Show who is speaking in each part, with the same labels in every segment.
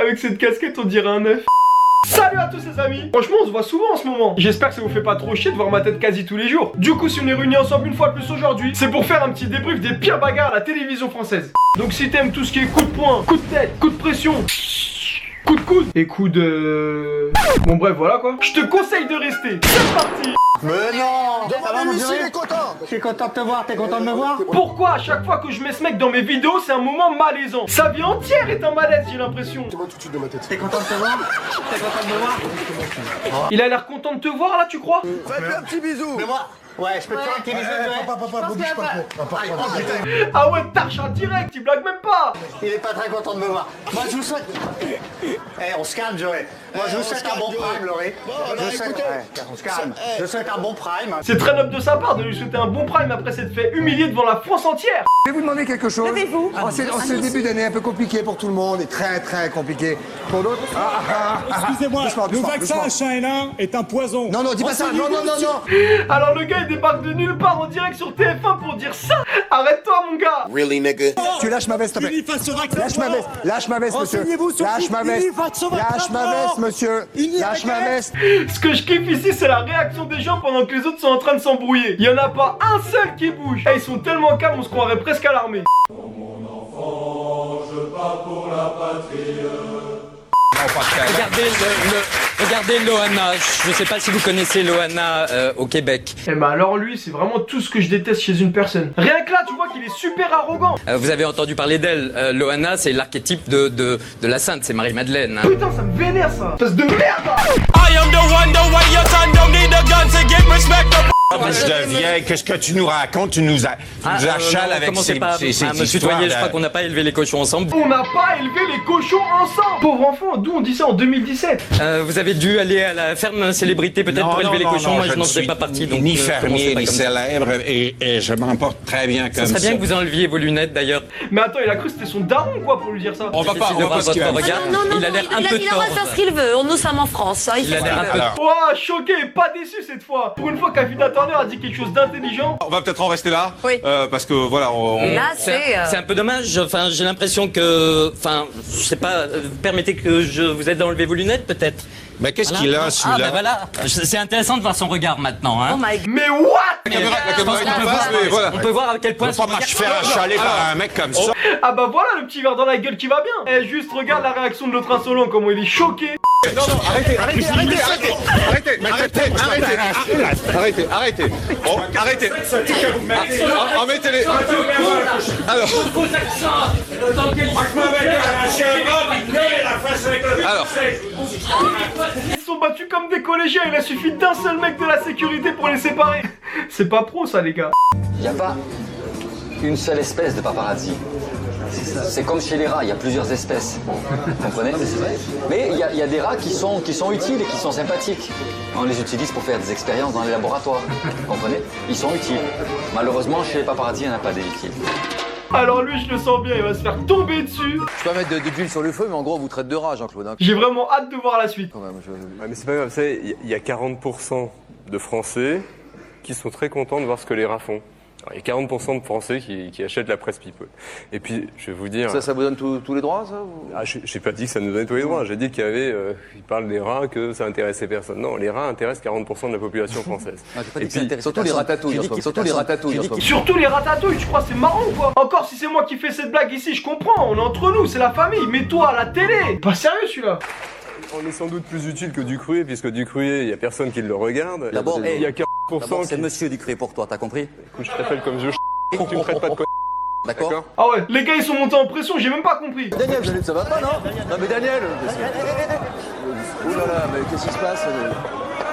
Speaker 1: Avec cette casquette, on dirait un œuf. Salut à tous les amis. Franchement on se voit souvent en ce moment. J'espère que ça vous fait pas trop chier de voir ma tête quasi tous les jours. Du coup si on est réunis ensemble une fois de plus aujourd'hui, c'est pour faire un petit débrief des pires bagarres à la télévision française. Donc si t'aimes tout ce qui est coup de poing, coup de tête, coup de pression, coup de coude et coup de... Bon bref voilà quoi, je te conseille de rester. C'est parti.
Speaker 2: Mais non!
Speaker 3: Ça va, mon vieux? Il est content!
Speaker 2: Je suis content de te voir, t'es content de me voir?
Speaker 1: Pourquoi à chaque fois que je mets ce mec dans mes vidéos c'est un moment malaisant? Sa vie entière est un malaise j'ai l'impression.
Speaker 3: C'est moi tout de suite de ma tête.
Speaker 2: T'es content de te voir? T'es content de me voir?
Speaker 1: Il a l'air content de te voir là tu crois?
Speaker 3: Faites-lui un petit bisou!
Speaker 2: Mais moi? Ouais, je peux te faire un petit bisou, Joël?
Speaker 3: Papa, bouge pas trop.
Speaker 1: Ah ouais t'arches en direct, il blague même pas.
Speaker 2: Il est pas très content de me voir. Moi, je vous souhaite... Eh, on se calme, Joël. Moi, je vous souhaite un bon prime, Laurie. Je vous souhaite... on se calme. Je vous souhaite un bon prime.
Speaker 1: C'est très noble de sa part de lui souhaiter un bon prime après s'être fait humilier devant la France entière.
Speaker 3: Je vais vous demander quelque chose.
Speaker 4: Qu'avez-vous?
Speaker 3: En ce début d'année un peu compliqué pour tout le monde et très compliqué pour d'autres.
Speaker 5: Excusez-moi,
Speaker 3: Doucement,
Speaker 5: le vaccin
Speaker 3: doucement.
Speaker 5: H1N1 est un poison.
Speaker 3: Non, dis pas ça. Non.
Speaker 1: Alors le gars il débarque de nulle part en direct sur TF1 pour dire ça. Arrête-toi mon gars.
Speaker 6: Really, nigga?
Speaker 3: Tu lâches ma veste, s'il te plaît.
Speaker 5: Unis face au vaccin.
Speaker 3: Lâche ma veste, monsieur.
Speaker 5: Renseignez-vous sur
Speaker 3: Lâche ma veste.
Speaker 5: Unis face au vaccin.
Speaker 3: Lâche ma veste, monsieur.
Speaker 5: Unis
Speaker 3: Lâche ma
Speaker 5: avec
Speaker 3: veste.
Speaker 1: Ce que je kiffe ici c'est la réaction des gens pendant que les autres sont en train de s'embrouiller. Il y en a pas un seul qui bouge. Et ils sont tellement calmes on se croirait presque à l'armée.
Speaker 7: Regardez Loana, je sais pas si vous connaissez Loana au Québec.
Speaker 1: Eh ben alors lui c'est vraiment tout ce que je déteste chez une personne. Rien que là tu vois qu'il est super arrogant.
Speaker 7: Vous avez entendu parler d'elle, Loana c'est l'archétype de la sainte, c'est Marie-Madeleine. Hein.
Speaker 1: Putain ça me vénère ça. Espèce de merde.
Speaker 6: Je deviens, qu'est-ce que tu nous racontes? Tu nous achales avec
Speaker 7: commencez pas à me tutoyer, je crois qu'on n'a pas élevé les cochons ensemble.
Speaker 1: On n'a pas élevé les cochons ensemble. Pauvre enfant, d'où on dit ça en 2017?
Speaker 7: Vous avez dû aller à la ferme célébrité peut-être pour élever les cochons, moi je n'en faisais
Speaker 6: suis
Speaker 7: pas partie. Donc,
Speaker 6: ni
Speaker 7: commencez
Speaker 6: fermier,
Speaker 7: pas
Speaker 6: ni
Speaker 7: comme ça.
Speaker 6: célèbre, et je m'en porte très bien comme
Speaker 7: Ça
Speaker 6: ça.
Speaker 7: serait bien que vous enleviez vos lunettes d'ailleurs.
Speaker 1: Mais attends il a cru que c'était son daron quoi pour lui dire ça.
Speaker 6: On va pas ce qu'il va
Speaker 7: votre regard.
Speaker 4: Non,
Speaker 7: Il a l'air un peu
Speaker 4: il a le droit de faire
Speaker 7: tort.
Speaker 4: ce qu'il veut. Nous sommes en France. Il
Speaker 7: Il
Speaker 4: fait
Speaker 7: a
Speaker 4: ce
Speaker 7: l'air
Speaker 4: qu'il
Speaker 7: un
Speaker 4: veut.
Speaker 7: peu...
Speaker 6: Alors,
Speaker 1: Oh choqué, pas déçu cette fois. Pour une fois qu'Afida Turner a dit quelque chose d'intelligent.
Speaker 8: On va peut-être en rester là,
Speaker 4: Oui.
Speaker 8: parce que voilà,
Speaker 4: Là,
Speaker 7: C'est un peu dommage, enfin j'ai l'impression que... Enfin, je sais pas, permettez que je vous aide à enlever vos lunettes peut-être.
Speaker 6: mais qu'est-ce
Speaker 7: Voilà.
Speaker 6: qu'il a,
Speaker 7: Ah
Speaker 6: celui-là?
Speaker 7: bah voilà, c'est intéressant de voir son regard maintenant. Hein.
Speaker 4: Oh my God.
Speaker 1: Mais what?
Speaker 8: La caméra est en face, mais voilà.
Speaker 7: On peut voir à quel point...
Speaker 6: Faut pas me faire achaler par un mec comme ça.
Speaker 1: Ah bah voilà le petit verre dans la gueule qui va bien. Eh juste regarde la réaction de l'autre insolent, comment il est choqué.
Speaker 8: Arrêtez. Bon, arrêtez. Mettez-les. Alors,
Speaker 1: Ils sont battus comme des collégiens, il a suffi d'un seul mec de la sécurité pour les séparer. C'est pas pro ça les gars.
Speaker 9: Il n'y a pas une seule espèce de paparazzi. C'est comme chez les rats, il y a plusieurs espèces. Vous comprenez? Mais il y a des rats qui sont utiles et qui sont sympathiques. On les utilise pour faire des expériences dans les laboratoires. Vous comprenez? Ils sont utiles. Malheureusement, chez les paparazzi, il n'y en a pas des utiles.
Speaker 1: Alors lui je le sens bien, il va se faire tomber dessus.
Speaker 10: Je peux pas mettre de l'huile sur le feu, mais en gros, on vous traite de rat, Jean-Claude. Hein,
Speaker 1: J'ai vraiment hâte de voir la suite.
Speaker 10: quand même.
Speaker 11: Ouais, mais c'est pas grave, vous savez, il y a 40% de Français qui sont très contents de voir ce que les rats font. Alors, il y a 40% de Français qui achètent la presse people. Et puis, je vais vous dire...
Speaker 10: Ça vous donne tous les droits, ça ou...
Speaker 11: Ah, j'ai pas dit que ça nous donnait tous les droits. J'ai dit qu'il y avait... ils parlent des rats, que ça intéressait personne. Non, les rats intéressent 40% de la population française.
Speaker 10: Ah, j'ai pas dit que ça intéresse surtout les ratatouilles. Surtout les ratatouilles.
Speaker 1: Surtout les ratatouilles, tu crois c'est marrant ou quoi? Encore si c'est moi qui fais cette blague ici, je comprends, on est entre nous, c'est la famille, mais toi à la télé. Pas sérieux celui-là.
Speaker 11: On est sans doute plus utile que Ducruet, puisque Ducruet, il y a personne qui le regarde.
Speaker 10: D'abord,
Speaker 11: il y a 40%
Speaker 10: c'est
Speaker 11: qui...
Speaker 10: Monsieur Ducré pour toi, t'as compris?
Speaker 11: Écoute, je t'appelle comme vieux tu me traites pas de
Speaker 10: D'accord?
Speaker 1: Ah ouais, les gars ils sont montés en pression, j'ai même pas compris.
Speaker 10: Daniel, ça va pas, non? Non mais Daniel Oh là là, mais qu'est-ce qui se passe?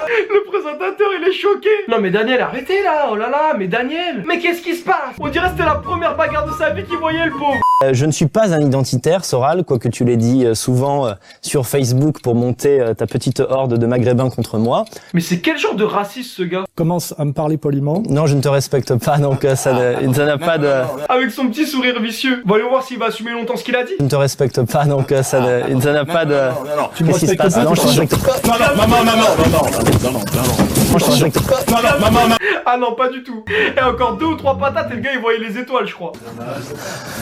Speaker 1: Le présentateur il est choqué. Non mais Daniel arrêtez là, oh là là, mais Daniel. Mais qu'est-ce qui se passe? On dirait que c'était la première bagarre de sa vie qu'il voyait le pauvre.
Speaker 12: Je ne suis pas un identitaire, Soral, quoique tu l'aies dit souvent sur Facebook pour monter ta petite horde de maghrébins contre moi.
Speaker 1: Mais c'est quel genre de raciste ce gars?
Speaker 5: Commence à me parler poliment.
Speaker 12: Non, je ne te respecte pas, donc ça n'a pas de...
Speaker 1: Avec son petit sourire vicieux. Voyons voir s'il va assumer longtemps ce qu'il a dit.
Speaker 12: Je ne te respecte pas, donc ça n'a pas de...
Speaker 5: Tu me
Speaker 12: Qu'est-ce qui se
Speaker 5: respectes
Speaker 12: passe?
Speaker 5: pas,
Speaker 12: Non, je te respecte pas.
Speaker 1: Ah non, pas du tout. Et encore 2 ou 3 patates et le gars il voyait les étoiles je crois.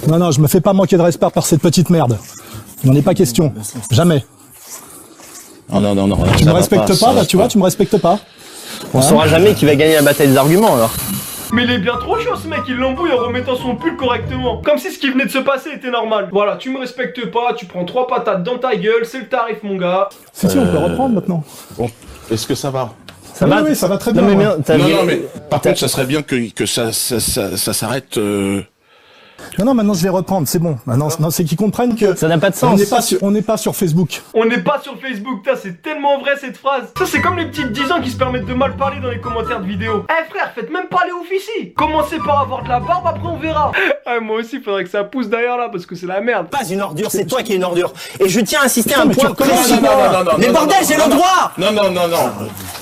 Speaker 5: Non, je me fais pas manquer de respect par cette petite merde. Il n'en est pas question. Jamais.
Speaker 6: Non.
Speaker 5: Tu me respectes pas, là, tu vois, tu me respectes pas.
Speaker 12: On saura jamais qui va gagner la bataille des arguments, alors.
Speaker 1: Mais il est bien trop chaud ce mec, il l'embrouille en remettant son pull correctement. Comme si ce qui venait de se passer était normal. Voilà, tu me respectes pas, tu prends 3 patates dans ta gueule, c'est le tarif mon gars.
Speaker 5: Si, on peut reprendre maintenant.
Speaker 6: Bon, est-ce que ça va?
Speaker 5: Ça va, oui, ça va très bien.
Speaker 12: Non, mais
Speaker 6: Non, mais par contre, ça serait bien que ça s'arrête.
Speaker 5: Non, maintenant je vais reprendre, c'est bon. Maintenant, non, c'est qu'ils comprennent que
Speaker 12: ça n'a pas de sens.
Speaker 5: On n'est pas sur Facebook.
Speaker 1: On n'est pas sur Facebook, c'est tellement vrai cette phrase. Ça c'est comme les petites 10 ans qui se permettent de mal parler dans les commentaires de vidéos. Eh frère, faites même pas les ouf ici. Commencez par avoir de la barbe, après on verra. Moi aussi faudrait que ça pousse derrière là parce que c'est la merde.
Speaker 12: Pas une ordure, c'est toi qui es une ordure. Et je tiens à insister à un
Speaker 5: mais
Speaker 12: point précis. Mais bordel, j'ai le droit.
Speaker 6: Non.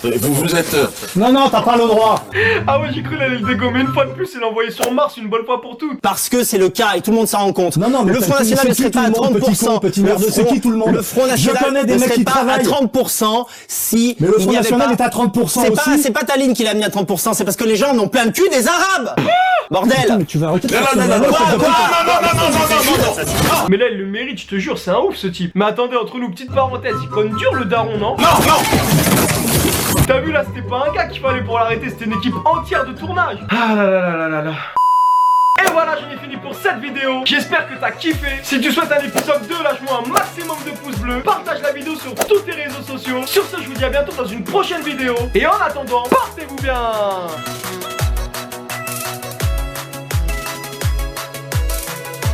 Speaker 6: Vous êtes.
Speaker 5: Non, t'as pas le droit.
Speaker 1: Ah ouais, j'ai cru qu'il allait le dégommer une fois de plus et l'envoyer sur Mars une bonne fois pour toutes.
Speaker 12: Parce que c'est le cas et tout le monde s'en rend compte.
Speaker 5: Non, mais
Speaker 12: le Front National ne serait pas à 30%.
Speaker 5: Petit merde, c'est qui tout le monde?
Speaker 12: Le Front National
Speaker 5: Je connais des
Speaker 12: ne
Speaker 5: mecs
Speaker 12: serait
Speaker 5: qui
Speaker 12: pas
Speaker 5: travaillent.
Speaker 12: à 30% si
Speaker 5: Mais le Front
Speaker 12: il n'y avait
Speaker 5: National
Speaker 12: pas...
Speaker 5: est à 30% aussi.
Speaker 12: C'est pas ta ligne qui l'a mis à 30%, c'est parce que les gens en ont plein le cul des Arabes. Bordel.
Speaker 5: Putain, mais tu vas arrêter de faire
Speaker 6: Non.
Speaker 1: Mais là il le mérite, je te jure, c'est un ouf ce type. Mais attendez, entre nous, petite parenthèse, il conne dur le daron, non? T'as vu là, c'était pas un gars qu'il fallait pour l'arrêter, c'était une équipe entière de tournage. Ah là. Et voilà, j'en ai fini pour cette vidéo. J'espère que t'as kiffé. Si tu souhaites un épisode 2, lâche-moi un maximum de pouces bleus. Partage la vidéo sur tous tes réseaux sociaux. Sur ce, je vous dis à bientôt dans une prochaine vidéo. Et en attendant, portez-vous bien.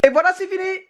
Speaker 1: Et voilà, c'est fini.